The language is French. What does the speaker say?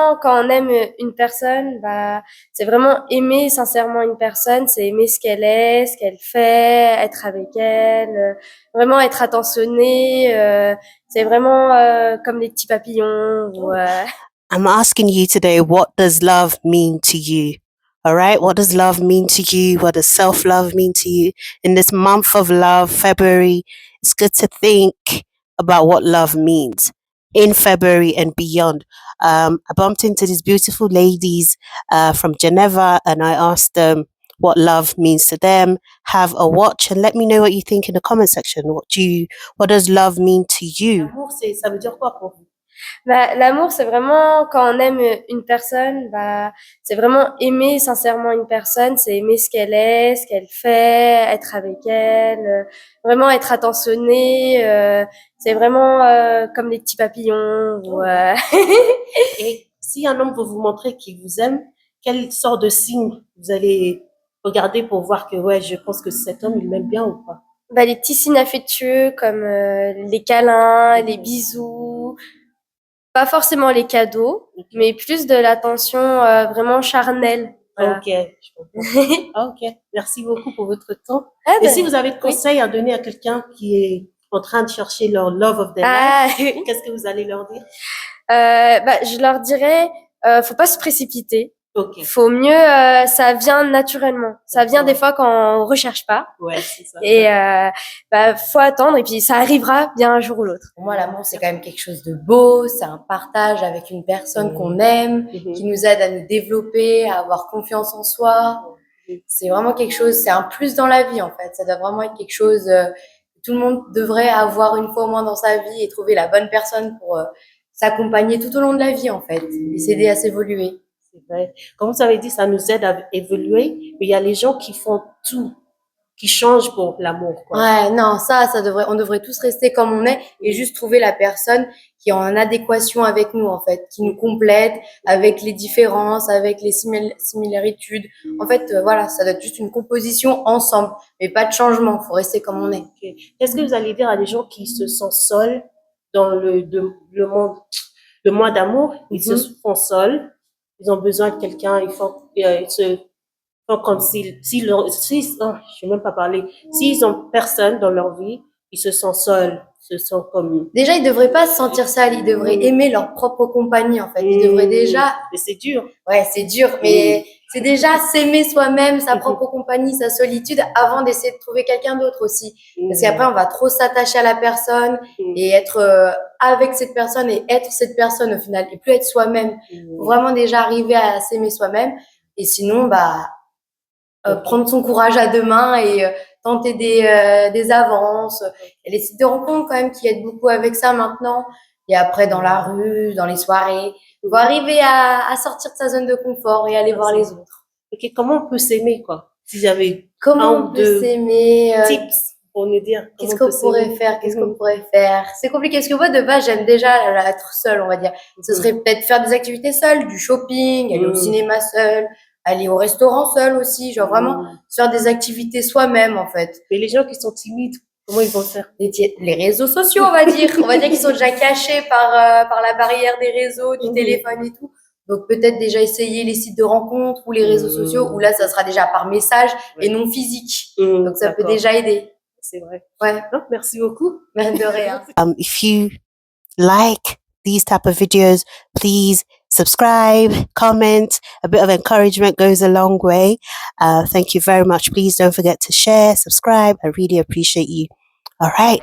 vraiment quand on aime une personne, bah, c'est vraiment aimer sincèrement une personne, c'est aimer ce qu'elle fait, être avec elle, vraiment être attentionné. C'est vraiment comme les petits papillons. I'm asking you today, what does love mean to you? All right, what does love mean to you? What does self love mean to you? In this month of love, February, it's good to think about what love means in February and beyond. I bumped into these beautiful ladies from Geneva and I asked them what love means to them. Have a watch and let me know what you think in the comment section. What does love mean to you? L'amour, ça veut dire quoi pour vous? Bah, l'amour, c'est vraiment quand on aime une personne, bah, c'est vraiment aimer sincèrement une personne, c'est aimer ce qu'elle fait, être avec elle, vraiment être attentionné. C'est vraiment comme les petits papillons. Et si un homme veut vous montrer qu'il vous aime, quelle sorte de signe vous allez regarder pour voir que ouais, je pense que cet homme il m'aime bien ou pas? Bah, les petits signes affectueux comme les câlins, les bisous. Pas forcément les cadeaux, mais plus de l'attention vraiment charnelle. Voilà. Ok, je comprends. Ok, merci beaucoup pour votre temps. Ah, Et ben, si vous avez des conseils à donner à quelqu'un qui est en train de chercher leur love of their life, qu'est-ce que vous allez leur dire? Bah, je leur dirais, faut pas se précipiter. Ok. Faut mieux, ça vient naturellement. Ça vient des fois quand on recherche pas. Ouais, c'est ça. Et bah, faut attendre et puis ça arrivera bien un jour ou l'autre. Pour moi, l'amour, c'est quand même quelque chose de beau. C'est un partage avec une personne qu'on aime, qui nous aide à nous développer, à avoir confiance en soi. C'est vraiment quelque chose, c'est un plus dans la vie, en fait. Ça doit vraiment être quelque chose que tout le monde devrait avoir une fois au moins dans sa vie et trouver la bonne personne pour s'accompagner tout au long de la vie, en fait, et s'aider à s'évoluer. C'est vrai. Comme vous avez dit, ça nous aide à évoluer, mais il y a les gens qui font tout, qui changent pour l'amour, quoi. Ouais, non, on devrait tous rester comme on est et juste trouver la personne qui est en adéquation avec nous, en fait, qui nous complète avec les différences, avec les similitudes. En fait, voilà, ça doit être juste une composition ensemble, mais pas de changement. Faut rester comme on est. Ok. Qu'est-ce que vous allez dire à des gens qui se sentent seuls dans le mois d'amour? Ils se font seuls, ils ont besoin de quelqu'un, ils se font comme je vais même pas parler. S'ils ont personne dans leur vie, ils se sentent seuls, se sentent comme. Déjà, ils devraient pas se sentir seuls, ils devraient aimer leur propre compagnie, en fait. Ils devraient déjà. Mais c'est dur. Ouais, c'est dur, mais c'est déjà s'aimer soi-même, sa propre compagnie, sa solitude, avant d'essayer de trouver quelqu'un d'autre aussi. Parce qu'après, on va trop s'attacher à la personne et être avec cette personne et être cette personne au final, et plus être soi-même. Faut vraiment déjà arriver à s'aimer soi-même. Et sinon, bah, prendre son courage à deux mains et tenter des avances. Il y a les sites de rencontres quand même qui aident beaucoup avec ça maintenant. Et après, dans la rue, dans les soirées, il faut arriver à sortir de sa zone de confort et aller voir les autres. Ok, comment on peut s'aimer, quoi? Si j'avais Comment on peut s'aimer, tips pour nous dire. Qu'est-ce qu'on pourrait faire? C'est compliqué parce que moi, de base, j'aime déjà être seule, on va dire. Ce serait peut-être faire des activités seules, du shopping, aller au cinéma seule, aller au restaurant seul aussi, genre vraiment faire des activités soi-même, en fait. Mais les gens qui sont timides, comment ils vont faire? Les réseaux sociaux, on va dire. On va dire qu'ils sont déjà cachés par la barrière des réseaux, du téléphone et tout. Donc peut-être déjà essayer les sites de rencontres ou les réseaux sociaux où là, ça sera déjà par message et non physique. Donc ça peut déjà aider. C'est vrai. Ouais. Non, merci beaucoup. De rien. If you like these type of videos, please subscribe, comment. A bit of encouragement goes a long way. Thank you very much. Please don't forget to share, subscribe. I really appreciate you. All right.